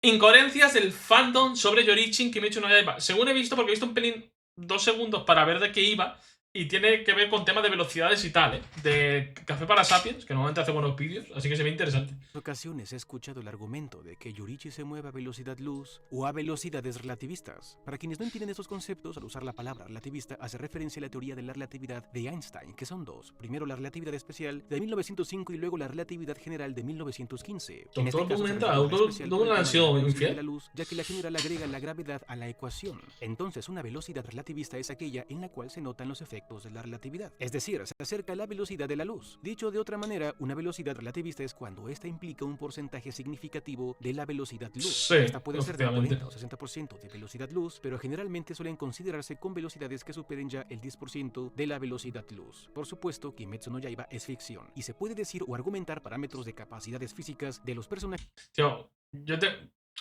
Incoherencias del fandom sobre Yorichin Kimetsu no Yaiba. Según he visto, porque he visto un pelín 2 segundos para ver de qué iba, y tiene que ver con temas de velocidades y tal, de Café para Sapiens, que normalmente hace buenos vídeos, así que se ve interesante. Ocasiones he escuchado el argumento de que Yorichi se mueve a velocidad luz o a velocidades relativistas. Para quienes no entienden estos conceptos, al usar la palabra relativista hace referencia a la teoría de la relatividad de Einstein, que son dos. Primero la relatividad especial de 1905 y luego la relatividad general de 1915. En este Doctor caso se Documenta, refiere a la Doctor especial por el Documenta han tema de la sido velocidad de la infiel. luz, ya que la general agrega la gravedad a la ecuación. Entonces una velocidad relativista es aquella en la cual se notan los efectos de la relatividad. Es decir, se acerca a la velocidad de la luz. Dicho de otra manera, una velocidad relativista es cuando esta implica un porcentaje significativo de la velocidad luz. Sí, Esta puede ser del efectivamente. 40 o 60% de velocidad luz, pero generalmente suelen considerarse con velocidades que superen ya el 10% de la velocidad luz. Por supuesto, Kimetsu no Yaiba es ficción, y se puede decir o argumentar parámetros de capacidades físicas de los personajes. Tío, yo te.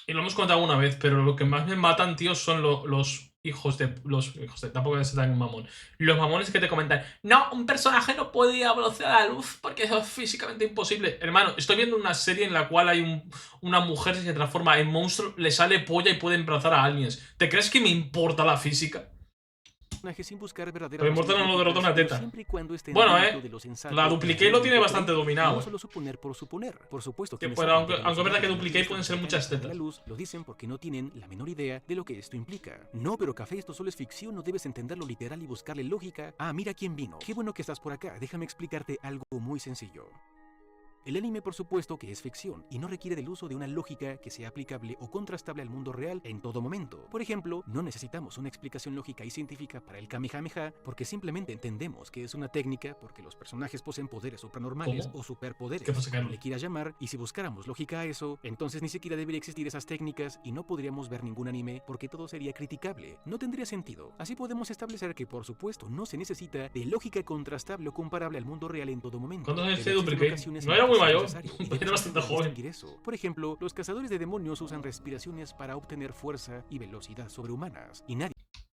Y lo hemos contado una vez, pero lo que más me matan, tío, son los hijos de. Los hijos de. Tampoco es tan mamón. Los mamones que te comentan. No, un personaje no puede ir a velocidad de la luz porque eso es físicamente imposible. Hermano, estoy viendo una serie en la cual hay una mujer que se transforma en monstruo, le sale polla y puede embarazar a aliens. ¿Te crees que me importa la física? Sin buscar verdaderas Pero razones Immortal no derrota lógicas, una pero teta. siempre y cuando estén Bueno, dentro de lo la sensato, Duplicate lo tiene razonablemente bastante creíble, y no dominado, solo suponer por suponer. Por supuesto, Que, quienes pero hablan de aunque es verdad que velocidades Duplicate relativistas pueden ser muchas mecánicas de la tetas. luz, lo dicen porque no tienen la menor idea de lo que esto implica. No, pero Café, esto solo es ficción, no debes entenderlo literal y buscarle lógica. Ah, mira quién vino. Qué bueno que estás por acá, déjame explicarte algo muy sencillo. El anime por supuesto que es ficción y no requiere del uso de una lógica que sea aplicable o contrastable al mundo real en todo momento. Por ejemplo, no necesitamos una explicación lógica y científica para el Kamehameha porque simplemente entendemos que es una técnica porque los personajes poseen poderes supranormales ¿Cómo? o superpoderes, ¿Qué pasa, como Carlos? le quieras llamar, y si buscáramos lógica a eso, entonces ni siquiera debería existir esas técnicas y no podríamos ver ningún anime porque todo sería criticable. No tendría sentido. Así podemos establecer que por supuesto no se necesita de lógica contrastable o comparable al mundo real en todo momento. ¿Cuántos años Pero tiene existen Duplicate? ocasiones No en era las que muy sí es mayor, necesario y era debes bastante aprender a joven. distinguir eso. Por ejemplo, los cazadores de demonios usan respiraciones para obtener fuerza y velocidad sobrehumanas, y nadie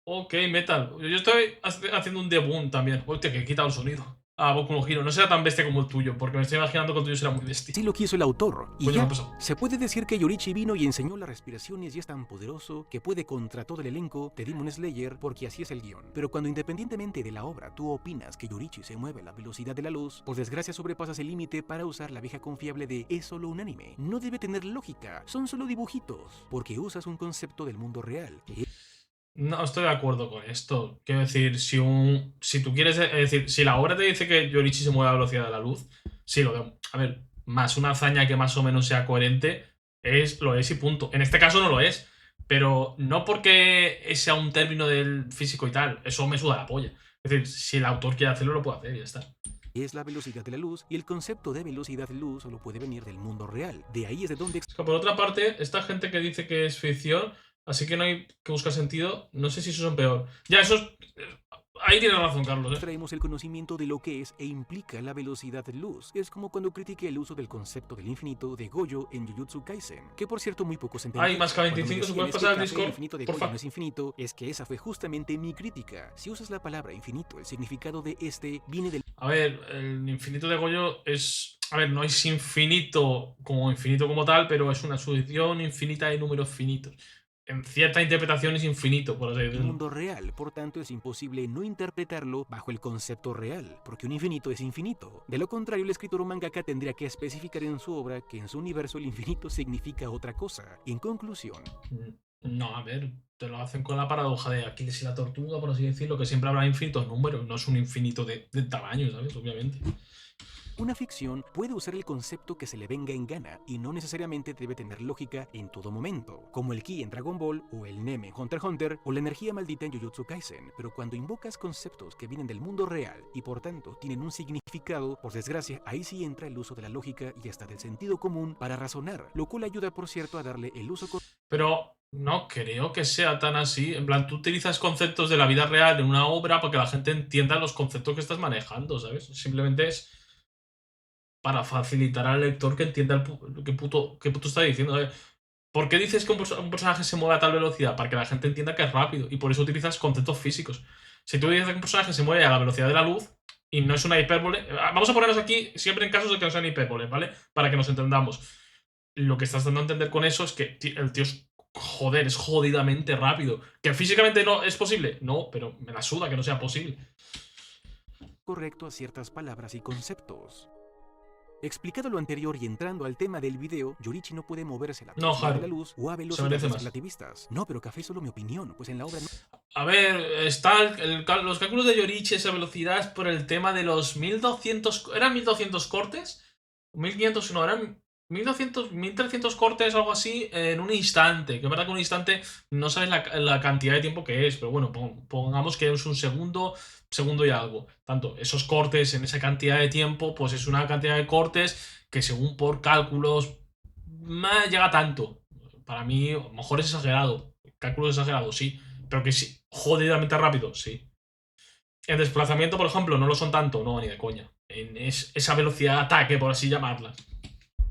Ok, Metal. Yo estoy haciendo un debut también. Hostia, que he quitado el sonido. Ah, Boku no Hero. No será tan bestia como el tuyo, porque me estoy imaginando que el tuyo será muy bestia. sí lo quiso el autor, y Coño, me ha ya. pasado. Se puede decir que Yorichi vino y enseñó las respiraciones y es tan poderoso que puede contra todo el elenco de Demon Slayer porque así es el guión. Pero cuando independientemente de la obra tú opinas que Yorichi se mueve a la velocidad de la luz, por desgracia sobrepasas el límite para usar la vieja confiable de es solo un anime. No debe tener lógica, son solo dibujitos, porque usas un concepto del mundo real. No estoy de acuerdo con esto. Quiero decir, si tú quieres. Es decir, si la obra te dice que Yorichi se mueve a la velocidad de la luz, sí, lo veo. A ver, más una hazaña que más o menos sea coherente, lo es y punto. En este caso no lo es. Pero no porque sea un término del físico y tal. Eso me suda la polla. Es decir, si el autor quiere hacerlo, lo puede hacer y ya está. Es la velocidad de la luz y el concepto de velocidad de luz solo puede venir del mundo real. De ahí es de donde Es que por otra parte, esta gente que dice que es ficción, así que no hay que buscar sentido, no sé si eso son peor. Ya, eso es. Ahí tienes razón, Carlos, ¿eh? traemos el conocimiento de lo que es e implica la velocidad de luz. Es como cuando critiqué el uso del concepto del infinito de Gojo en Jujutsu Kaisen, que por cierto muy pocos Ay, entendieron. más que Cuando me 25, ¿se decían puede es que pasar al Café, el Discord? infinito de Gojo Porfa. no es infinito, es que esa fue justamente mi crítica. Si usas la palabra infinito, el significado de este viene del A ver, el infinito de Goyo es. A ver, no es infinito como tal, pero es una sucesión infinita de números finitos. En cierta interpretación es infinito, por así decirlo. mundo real, por tanto es imposible no interpretarlo bajo el concepto real, porque un infinito es infinito. De lo contrario, el escritor o mangaka tendría que especificar en su obra que en su universo el infinito significa otra cosa. En conclusión, No, a ver, te lo hacen con la paradoja de Aquiles y la tortuga, por así decirlo, que siempre habrá infinitos números, no es un infinito de tamaño, ¿sabes? Obviamente. una ficción puede usar el concepto que se le venga en gana y no necesariamente debe tener lógica en todo momento, como el ki en Dragon Ball o el nem en Hunter x Hunter o la energía maldita en Jujutsu Kaisen, pero cuando invocas conceptos que vienen del mundo real y por tanto tienen un significado, por desgracia ahí sí entra el uso de la lógica y hasta del sentido común para razonar, lo cual ayuda por cierto a darle el uso Pero no creo que sea tan así. En plan, tú utilizas conceptos de la vida real en una obra para que la gente entienda los conceptos que estás manejando, ¿sabes? Simplemente es para facilitar al lector que entienda qué puto está diciendo. ¿Sabes? ¿Por qué dices que un personaje se mueve a tal velocidad? Para que la gente entienda que es rápido. Y por eso utilizas conceptos físicos. Si tú dices que un personaje se mueve a la velocidad de la luz y no es una hipérbole. Vamos a ponernos aquí siempre en casos de que no sean hipérboles, ¿vale? Para que nos entendamos. lo que estás dando a entender con eso es que el tío es, joder, es jodidamente rápido. ¿Que físicamente no es posible? No, pero me la suda que no sea posible. Correcto a ciertas palabras y conceptos. Explicado lo anterior y entrando al tema del video, Yorichi no puede moverse a la No, velocidad de la Haru, luz o a se merece velocidades más. relativistas. No, pero Café es solo mi opinión, pues en la obra no... A ver, está los cálculos de Yorichi, esa velocidad es por el tema de los 1200. ¿Eran 1200 cortes? 1500, no, eran 1200, 1300 cortes, algo así, en un instante. Que es verdad que un instante no sabes la cantidad de tiempo que es, pero bueno, pongamos que es un segundo, segundo y algo. Tanto, esos cortes en esa cantidad de tiempo, pues es una cantidad de cortes que según por cálculos llega tanto. Para mí, a lo mejor es exagerado. Cálculos exagerados, sí. Pero que sí, jodidamente rápido, sí. En desplazamiento, por ejemplo, no lo son tanto, no, ni de coña. En esa velocidad de ataque, por así llamarla.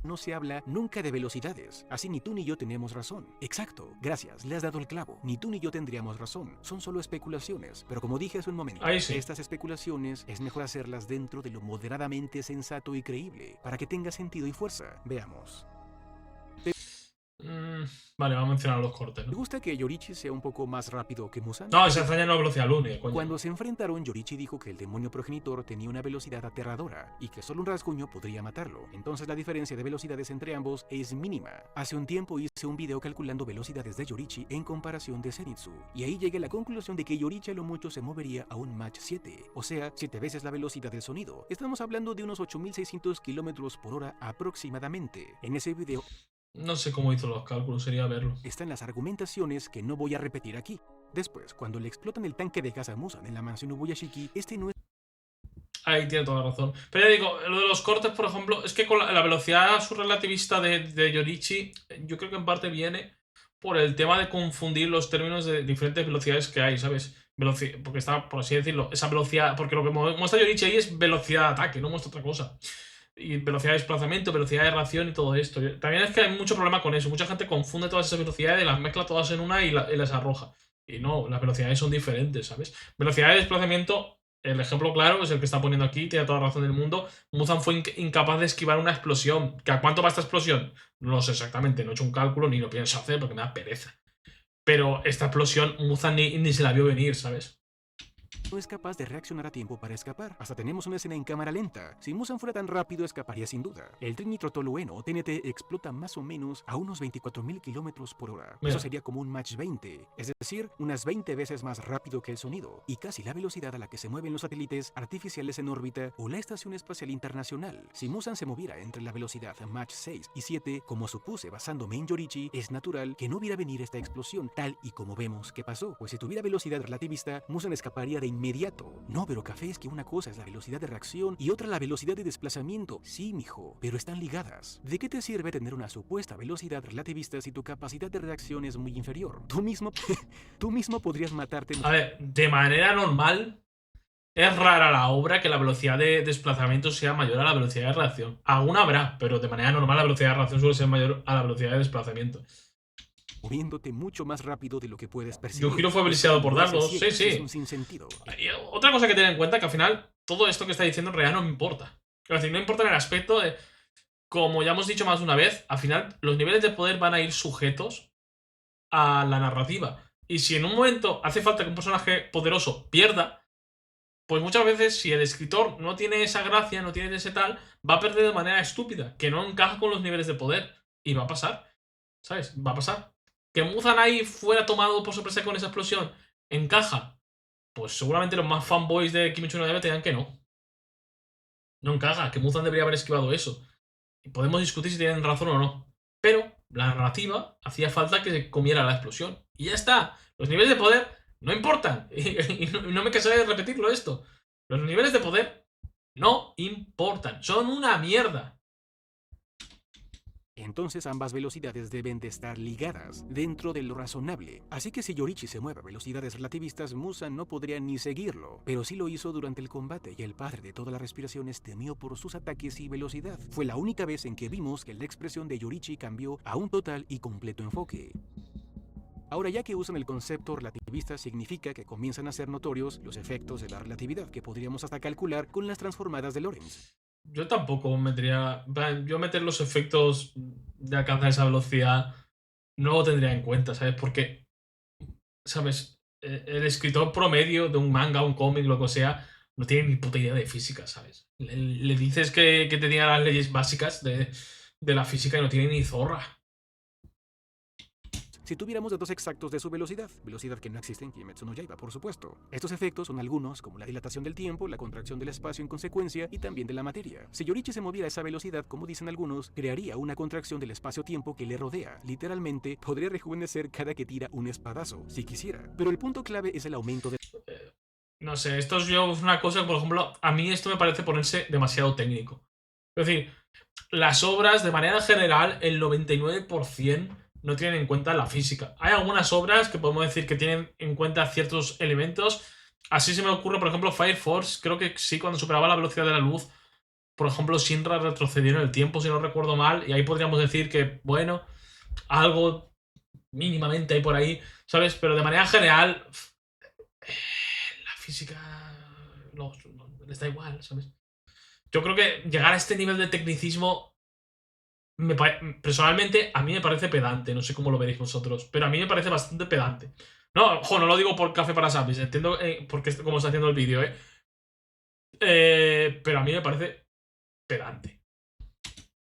No se habla nunca de velocidades, así ni tú ni yo tenemos razón. Exacto, gracias, le has dado el clavo. Ni tú ni yo tendríamos razón, son solo especulaciones. Pero como dije hace un momento, Ahí sí. estas especulaciones es mejor hacerlas dentro de lo moderadamente sensato y creíble, para que tenga sentido y fuerza. Veamos. Vale, vamos a mencionar los cortes, ¿Te ¿no? gusta que Yorichi sea un poco más rápido que Muzan? No, esa hazaña no es velocidad luz, ni de coña. Cuando se enfrentaron, Yorichi dijo que el demonio progenitor tenía una velocidad aterradora y que solo un rasguño podría matarlo. Entonces la diferencia de velocidades entre ambos es mínima. Hace un tiempo hice un video calculando velocidades de Yorichi en comparación de Zenitsu, y ahí llegué a la conclusión de que Yorichi a lo mucho se movería a un Mach 7, o sea, 7 veces la velocidad del sonido. Estamos hablando de unos 8600 km/h aproximadamente. En ese video No sé cómo hizo los cálculos, sería verlo. están las argumentaciones que no voy a repetir aquí. Después, cuando le explotan el tanque de gas a Muzan en la mansión Ubuyashiki, este no es... Ahí tiene toda la razón. Pero ya digo, lo de los cortes, por ejemplo, es que con la velocidad subrelativista de Yorichi, yo creo que en parte viene por el tema de confundir los términos de diferentes velocidades que hay, ¿sabes? Porque está, por así decirlo, esa velocidad. Porque lo que muestra Yorichi ahí es velocidad de ataque, no muestra otra cosa. Y velocidad de desplazamiento, velocidad de reacción y todo esto. También es que hay mucho problema con eso. Mucha gente confunde todas esas velocidades y las mezcla todas en una y las arroja. Y no, las velocidades son diferentes, ¿sabes? Velocidad de desplazamiento, el ejemplo claro es el que está poniendo aquí, tiene toda la razón del mundo. Muzan fue incapaz de esquivar una explosión. ¿Que a cuánto va esta explosión? No lo sé exactamente, no he hecho un cálculo ni lo pienso hacer porque me da pereza. Pero esta explosión Muzan ni se la vio venir, ¿sabes? no es capaz de reaccionar a tiempo para escapar. Hasta tenemos una escena en cámara lenta. Si Muzan fuera tan rápido, escaparía sin duda. El trinitrotolueno TNT explota más o menos a unos 24.000 km/h. Mira. Eso sería como un Mach 20, es decir, unas 20 veces más rápido que el sonido, y casi la velocidad a la que se mueven los satélites artificiales en órbita o la Estación Espacial Internacional. Si Muzan se moviera entre la velocidad Mach 6 y 7, como supuse basándome en Yorichi, es natural que no viera venir esta explosión, tal y como vemos que pasó, pues si tuviera velocidad relativista, Muzan escaparía de inmediato. No, pero Café, es que una cosa es la velocidad de reacción y otra la velocidad de desplazamiento. Sí, mijo, pero están ligadas. ¿De qué te sirve tener una supuesta velocidad relativista si tu capacidad de reacción es muy inferior? Tú mismo podrías matarte. A ver, de manera normal, es rara la obra que la velocidad de desplazamiento sea mayor a la velocidad de reacción. Alguna habrá, pero de manera normal la velocidad de reacción suele ser mayor a la velocidad de desplazamiento. Moviéndote mucho más rápido de lo que puedes percibir. Yujiro fue briseado por dardos, sí, Es sí. un sinsentido. Y otra cosa que tener en cuenta que al final todo esto que está diciendo en realidad no me importa. Es decir, no importa en el aspecto de, como ya hemos dicho más de una vez, al final los niveles de poder van a ir sujetos a la narrativa. Y si en un momento hace falta que un personaje poderoso pierda, pues muchas veces si el escritor no tiene esa gracia, no tiene ese tal, va a perder de manera estúpida, que no encaja con los niveles de poder. Y va a pasar, ¿sabes? Va a pasar. Que Muzanai fuera tomado por sorpresa con esa explosión, ¿encaja? Pues seguramente los más fanboys de Kimetsu no Yaiba te dirán que no. No encaja, que Muzan debería haber esquivado eso. Y podemos discutir si tienen razón o no. Pero la narrativa hacía falta que se comiera la explosión. Y ya está. Los niveles de poder no importan. Y no me cansaré de repetirlo esto. Los niveles de poder no importan. Son una mierda. Entonces ambas velocidades deben de estar ligadas dentro de lo razonable. Así que si Yorichi se mueve a velocidades relativistas, Muzan no podría ni seguirlo. Pero sí lo hizo durante el combate y el padre de todas las respiraciones temió por sus ataques y velocidad. Fue la única vez en que vimos que la expresión de Yorichi cambió a un total y completo enfoque. Ahora, ya que usan el concepto relativista, significa que comienzan a ser notorios los efectos de la relatividad que podríamos hasta calcular con las transformadas de Lorentz. Yo tampoco metería. Yo meter los efectos de alcanzar esa velocidad no lo tendría en cuenta, ¿sabes? Porque, ¿sabes? El escritor promedio de un manga, un cómic, lo que sea, no tiene ni puta idea de física, ¿sabes? Le dices que te diga las leyes básicas de la física y no tiene ni zorra. Si tuviéramos datos exactos de su velocidad, velocidad que no existe en Kimetsu no Yaiba, por supuesto. Estos efectos son algunos, como la dilatación del tiempo, la contracción del espacio en consecuencia y también de la materia. Si Yorichi se moviera a esa velocidad, como dicen algunos, crearía una contracción del espacio-tiempo que le rodea. Literalmente, podría rejuvenecer cada que tira un espadazo, si quisiera. Pero el punto clave es el aumento de... No sé, esto es una cosa, por ejemplo, a mí esto me parece ponerse demasiado técnico. Es decir, las obras, de manera general, el 99% no tienen en cuenta la física. Hay algunas obras que podemos decir que tienen en cuenta ciertos elementos. Así se me ocurre, por ejemplo, Fire Force. Creo que sí, cuando superaba la velocidad de la luz, por ejemplo, Shinra retrocedió en el tiempo, si no recuerdo mal. Y ahí podríamos decir que, bueno, algo mínimamente hay por ahí, ¿sabes? Pero de manera general, la física les da igual, ¿sabes? Yo creo que llegar a este nivel de tecnicismo personalmente a mí me parece pedante, no sé cómo lo veréis vosotros, pero a mí me parece bastante pedante. No, ojo, no lo digo por Café para Zombies, entiendo porque cómo está haciendo el vídeo, pero a mí me parece pedante.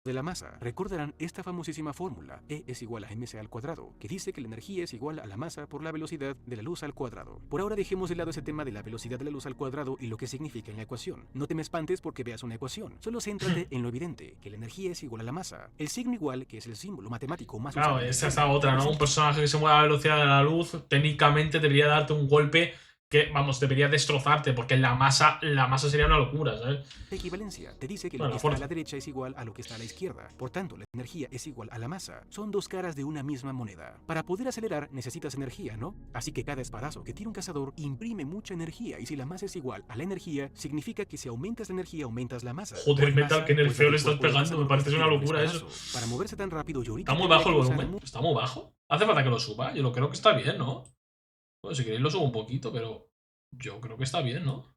la masa. Recordarán esta famosísima fórmula, E es igual a mc al cuadrado, que dice que la energía es igual a la masa por la velocidad de la luz al cuadrado. Por ahora dejemos de lado ese tema de la velocidad de la luz al cuadrado y lo que significa en la ecuación. No te me espantes porque veas una ecuación, solo céntrate en lo evidente, que la energía es igual a la masa. El signo igual, que es el símbolo matemático más usado Claro, en la esa es historia, la otra, ¿no? Un personaje que se mueve a la velocidad de la luz técnicamente debería darte un golpe que, vamos, debería destrozarte, porque la masa sería una locura, ¿sabes? equivalencia te dice que lo Bueno, que la está a fuerza. la derecha es igual a lo que está a la izquierda. Por tanto, la energía es igual a la masa. Son dos caras de una misma moneda. Para poder acelerar necesitas energía, ¿no? Así que cada espadazo que tira un cazador imprime mucha energía y si la masa es igual a la energía, significa que si aumentas la energía aumentas la masa. Joder, ¿Cuál Metal, masa? que Pues la nerfeo que le el estás cuerpo del pegando, me cazador que parece una tira un locura eso. espadazo. Para moverse tan rápido, Está Yorichi muy tendría bajo que el usar volumen, está muy bajo. Hace falta que lo suba, yo lo creo que está bien, ¿no? Bueno, si queréis lo subo un poquito, pero yo creo que está bien, ¿no?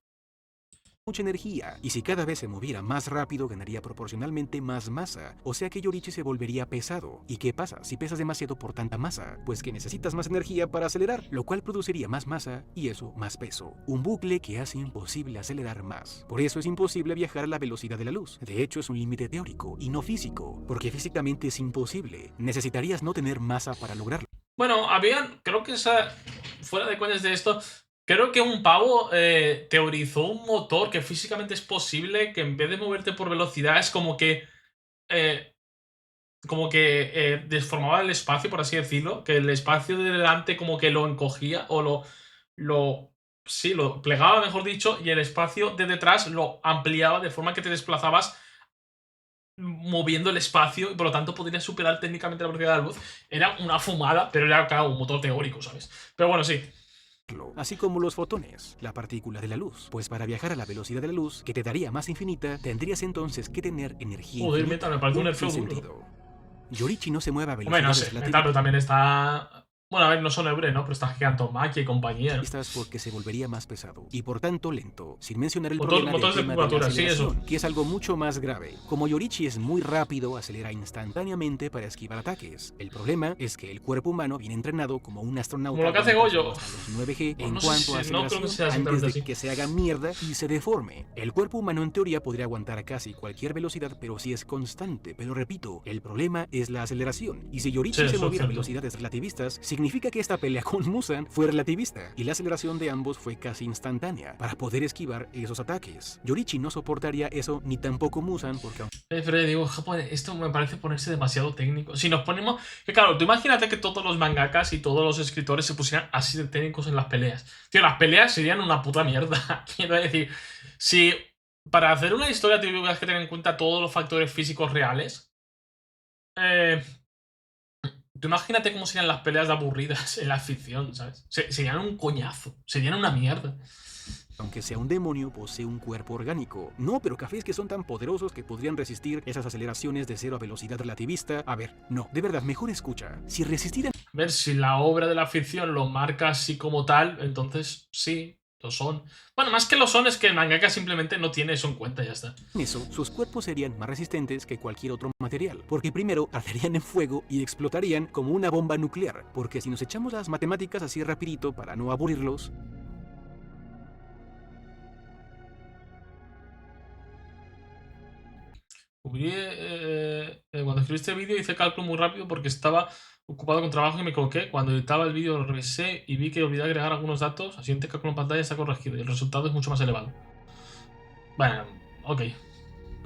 mucha energía, y si cada vez se moviera más rápido ganaría proporcionalmente más masa, o sea que Yorichi se volvería pesado. ¿Y qué pasa si pesas demasiado por tanta masa? Pues que necesitas más energía para acelerar, lo cual produciría más masa y eso más peso. Un bucle que hace imposible acelerar más. Por eso es imposible viajar a la velocidad de la luz. De hecho es un límite teórico y no físico, porque físicamente es imposible. Necesitarías no tener masa para lograrlo. Bueno, creo que fuera de coñas de esto, creo que un pavo teorizó un motor que físicamente es posible, que en vez de moverte por velocidad es eh, desformaba el espacio, por así decirlo, que el espacio de delante como que lo encogía o lo, sí, lo plegaba, mejor dicho, y el espacio de detrás lo ampliaba de forma que te desplazabas moviendo el espacio y por lo tanto podrías superar técnicamente la velocidad de la luz. Era una fumada, pero era, claro, un motor teórico, ¿sabes? Pero bueno, sí. Así como los fotones, la partícula de la luz. Pues para viajar a la velocidad de la luz, que te daría más infinita, tendrías entonces que tener energía Joder, infinita. Metal, me parece un Un nerfeo sin duro. sentido. Yorichi no se mueve a Hombre, no velocidades sé, Metal, pero relativistas también está... Bueno, a ver, no son Ebre, ¿no? Pero está Gigantomachia y compañía, ¿no? porque se volvería más pesado y por tanto lento, sin mencionar el Motor, problema del motores de tema de la curvatura, sí, eso. aceleración, que es algo mucho más grave. Como Yorichi es muy rápido, acelera instantáneamente para esquivar ataques. El problema es que el cuerpo humano viene entrenado como un astronauta Como lo que hace Goyo. hasta los 9G Pues en no sé cuanto a si... No creo que aceleración sea antes exactamente de así. que se haga mierda y se deforme. El cuerpo humano en teoría podría aguantar a casi cualquier velocidad, pero si es constante. Pero repito, el problema es la aceleración. Y si Yorichi Sí, se eso es moviera a cierto. velocidades relativistas, significa que esta pelea con Musan fue relativista y la aceleración de ambos fue casi instantánea para poder esquivar esos ataques. Yorichi no soportaría eso ni tampoco Musan porque Pero digo, Japón, esto me parece ponerse demasiado técnico. Si nos ponemos... Que claro, tú imagínate que todos los mangakas y todos los escritores se pusieran así de técnicos en las peleas. Tío, las peleas serían una puta mierda. Quiero decir, si para hacer una historia tuvieras que tener en cuenta todos los factores físicos reales, eh, tú imagínate cómo serían las peleas de aburridas en la ficción, ¿sabes? Serían un coñazo, serían una mierda. aunque sea un demonio, posee un cuerpo orgánico. No, pero cafés que son tan poderosos que podrían resistir esas aceleraciones de cero a velocidad relativista. A ver, no, de verdad, mejor escucha. Si resistieran... A ver, si la obra de la ficción lo marca así como tal, entonces sí. lo son. Bueno, más que lo son es que el mangaka simplemente no tiene eso en cuenta, ya está. En eso, sus cuerpos serían más resistentes que cualquier otro material, porque primero arderían en fuego y explotarían como una bomba nuclear, porque si nos echamos las matemáticas así rapidito para no aburrirlos, Cuando escribí este vídeo hice cálculo muy rápido porque estaba ocupado con trabajo y me equivoqué. Cuando editaba el vídeo lo revisé y vi que olvidé agregar algunos datos. Así siguiente cálculo en pantalla está corregido y el resultado es mucho más elevado. Bueno, ok.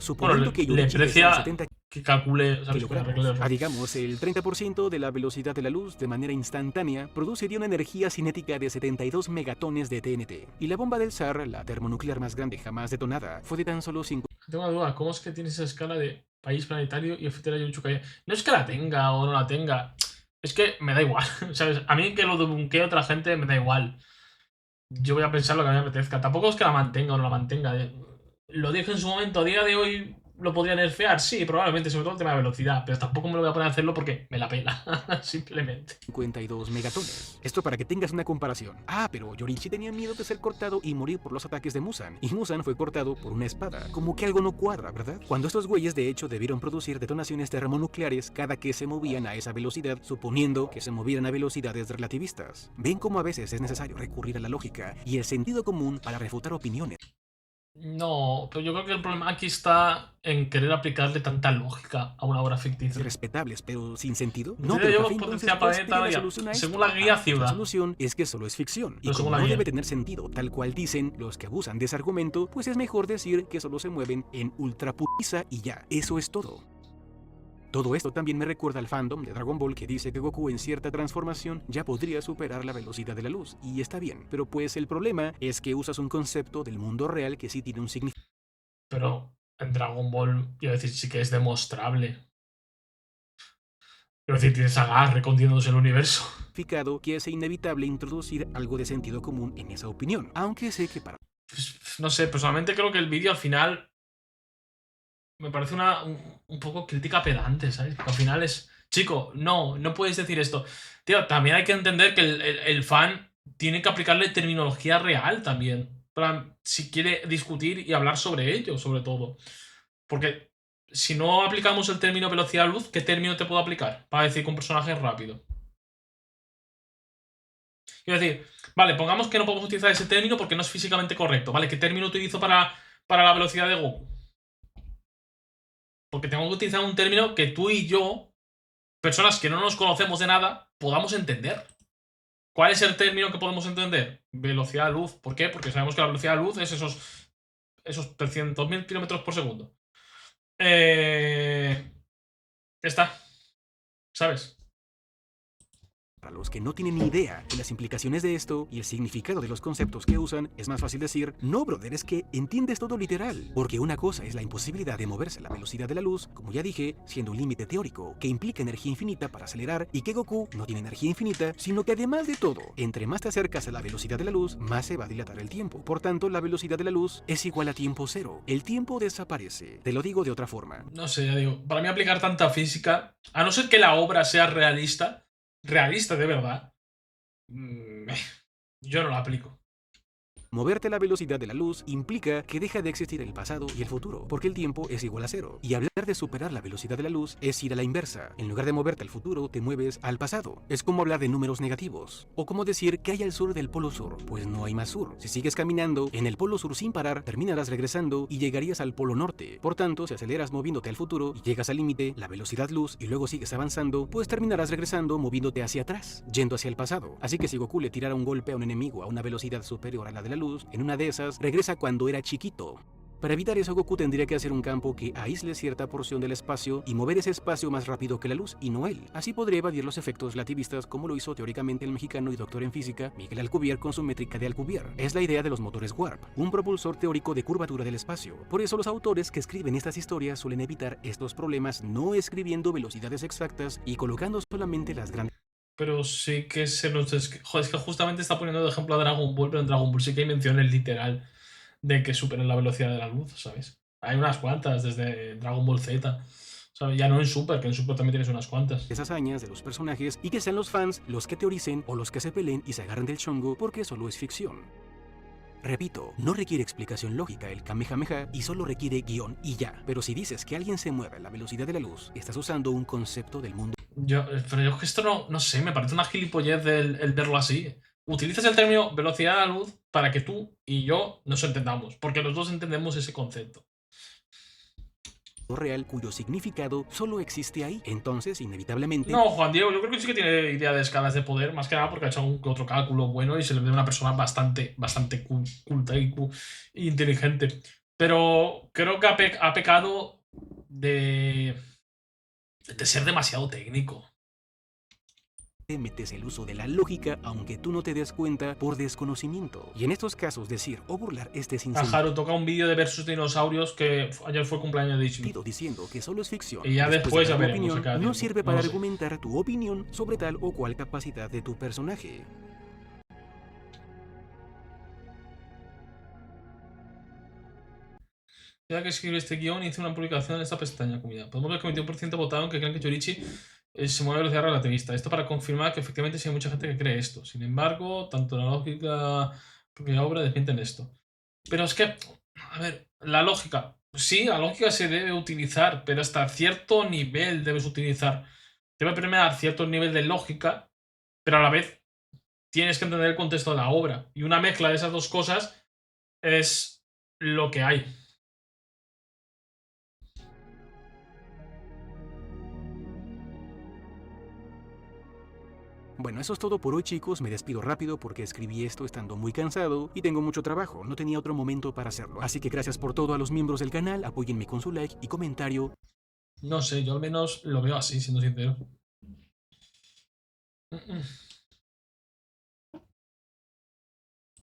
suponiendo Bueno, que le Yorichi pesara aprecia 70 que calcule, ¿sabes? Que arregle el kilogramos, error. a digamos el 30% de la velocidad de la luz de manera instantánea, produciría una energía cinética de 72 megatones de TNT. Y la bomba del SAR, la termonuclear más grande jamás detonada, fue de tan solo 5 Tengo una duda, ¿cómo es que tienes esa escala de país planetario y efecto de Yuchukaya? No es que la tenga o no la tenga, es que me da igual, ¿sabes? A mí que lo debunkee otra gente me da igual. Yo voy a pensar lo que a mí me apetezca. Tampoco es que la mantenga o no la mantenga. Lo dije en su momento, a día de hoy lo podría nerfear, sí, probablemente, sobre todo el tema de velocidad, pero tampoco me lo voy a poner a hacerlo porque me la pela, simplemente. 52 megatones. Esto para que tengas una comparación. Ah, pero Yorichi tenía miedo de ser cortado y morir por los ataques de Musan. Y Musan fue cortado por una espada. Como que algo no cuadra, ¿verdad? Cuando estos güeyes de hecho debieron producir detonaciones termonucleares cada que se movían a esa velocidad, suponiendo que se movieran a velocidades relativistas. Ven cómo a veces es necesario recurrir a la lógica y el sentido común para refutar opiniones. No, pero yo creo que el problema aquí está en querer aplicarle tanta lógica a una obra ficticia. Respetables, pero sin sentido. Pues No, diría pero yo Café potencia entonces ¿cuál sería planeta la ya, solución a según esto? la guía La ciudad. solución es que solo es ficción. Y Pero según como la no guía. debe tener sentido, tal cual dicen los que abusan de ese argumento, pues es mejor decir que solo se mueven en ultraputiza y ya. Eso es todo. Todo esto también me recuerda al fandom de Dragon Ball que dice que Goku en cierta transformación ya podría superar la velocidad de la luz. Y está bien, pero pues el problema es que usas un concepto del mundo real que sí tiene un significado. Pero en Dragon Ball, quiero decir, sí que es demostrable. Quiero decir, tienes a Garr escondiéndose en el universo. Que hace inevitable introducir algo de sentido común en esa opinión, aunque sé que para Pues, no sé, personalmente creo que el vídeo al final me parece un poco crítica pedante, ¿sabes? Porque al final es, chico, no puedes decir esto. Tío, también hay que entender que el fan tiene que aplicarle terminología real también. Si quiere discutir y hablar sobre ello, sobre todo. Porque si no aplicamos el término velocidad luz, ¿qué término te puedo aplicar para decir que un personaje es rápido? Quiero decir, vale, pongamos que no podemos utilizar ese término porque no es físicamente correcto. Vale, ¿qué término utilizo para la velocidad de Goku? Porque tengo que utilizar un término que tú y yo, personas que no nos conocemos de nada, podamos entender. ¿Cuál es el término que podemos entender? Velocidad de luz. ¿Por qué? Porque sabemos que la velocidad de luz es esos 300.000 kilómetros por segundo. Ya está. ¿Sabes? Para los que no tienen ni idea de las implicaciones de esto y el significado de los conceptos que usan, es más fácil decir, no, brother, es que entiendes todo literal. Porque una cosa es la imposibilidad de moverse a la velocidad de la luz, como ya dije, siendo un límite teórico, que implica energía infinita para acelerar y que Goku no tiene energía infinita, sino que además de todo, entre más te acercas a la velocidad de la luz, más se va a dilatar el tiempo. Por tanto, la velocidad de la luz es igual a tiempo cero. El tiempo desaparece. Te lo digo de otra forma. No sé, ya digo, para mí aplicar tanta física, a no ser que la obra sea realista de verdad, yo no la aplico. Moverte a la velocidad de la luz implica que deja de existir el pasado y el futuro, porque el tiempo es igual a cero. Y hablar de superar la velocidad de la luz es ir a la inversa. En lugar de moverte al futuro, te mueves al pasado. Es como hablar de números negativos. O como decir que hay al sur del polo sur, pues no hay más sur. Si sigues caminando en el polo sur sin parar, terminarás regresando y llegarías al polo norte. Por tanto, si aceleras moviéndote al futuro y llegas al límite, la velocidad luz, y luego sigues avanzando, pues terminarás regresando moviéndote hacia atrás, yendo hacia el pasado. Así que si Goku le tirara un golpe a un enemigo a una velocidad superior a la de la luz, en una de esas regresa cuando era chiquito. Para evitar eso, Goku tendría que hacer un campo que aísle cierta porción del espacio y mover ese espacio más rápido que la luz, y no él. Así podría evadir los efectos relativistas como lo hizo teóricamente el mexicano y doctor en física Miguel Alcubierre con su métrica de Alcubierre. Es la idea de los motores Warp, un propulsor teórico de curvatura del espacio. Por eso los autores que escriben estas historias suelen evitar estos problemas no escribiendo velocidades exactas y colocando solamente las grandes. Pero sí que se nos... Joder, es que justamente está poniendo de ejemplo a Dragon Ball, pero en Dragon Ball sí que hay menciones literal de que superen la velocidad de la luz, ¿sabes? Hay unas cuantas desde Dragon Ball Z. ¿Sabes? Ya no en Super, que en Super también tienes unas cuantas. Esas hazañas de los personajes y que sean los fans los que teoricen o los que se peleen y se agarren del chongo porque solo es ficción. Repito, no requiere explicación lógica el Kamehameha y solo requiere guión y ya. Pero si dices que alguien se mueve a la velocidad de la luz, estás usando un concepto del mundo. Pero yo es que esto no sé, me parece una gilipollez el verlo así. Utilizas el término velocidad de la luz para que tú y yo nos entendamos, porque los dos entendemos ese concepto. Real cuyo significado solo existe ahí. Entonces, inevitablemente... No, Juan Diego, yo creo que sí que tiene idea de escalas de poder, más que nada porque ha hecho algún que otro cálculo bueno y se le ve una persona bastante culta y inteligente. Pero creo que ha pecado de ser demasiado técnico. metes el uso de la lógica aunque tú no te des cuenta por desconocimiento. Y en estos casos decir o burlar este sinsentido Haru toca un vídeo de versus dinosaurios que ayer fue cumpleaños de Ichigo. diciendo que solo es ficción. Y ya después de ya dar tu veremos. opinión, no sirve para No sé. argumentar tu opinión sobre tal o cual capacidad de tu personaje. Ya que escribí este guión, hice una publicación en esta pestaña comunidad. Podemos ver que 21% votaron que creen que Chorichi se mueve a velocidad relativista. Esto para confirmar que efectivamente sí hay mucha gente que cree esto. Sin embargo, tanto la lógica como la obra desmienten esto. Pero es que, a ver, la lógica. Sí, la lógica se debe utilizar, pero hasta cierto nivel debes utilizar. Debe permear cierto nivel de lógica, pero a la vez tienes que entender el contexto de la obra. Y una mezcla de esas dos cosas es lo que hay. Bueno, eso es todo por hoy, chicos. Me despido rápido porque escribí esto estando muy cansado y tengo mucho trabajo. No tenía otro momento para hacerlo. Así que gracias por todo a los miembros del canal. Apóyenme con su like y comentario. No sé, yo al menos lo veo así, siendo sincero.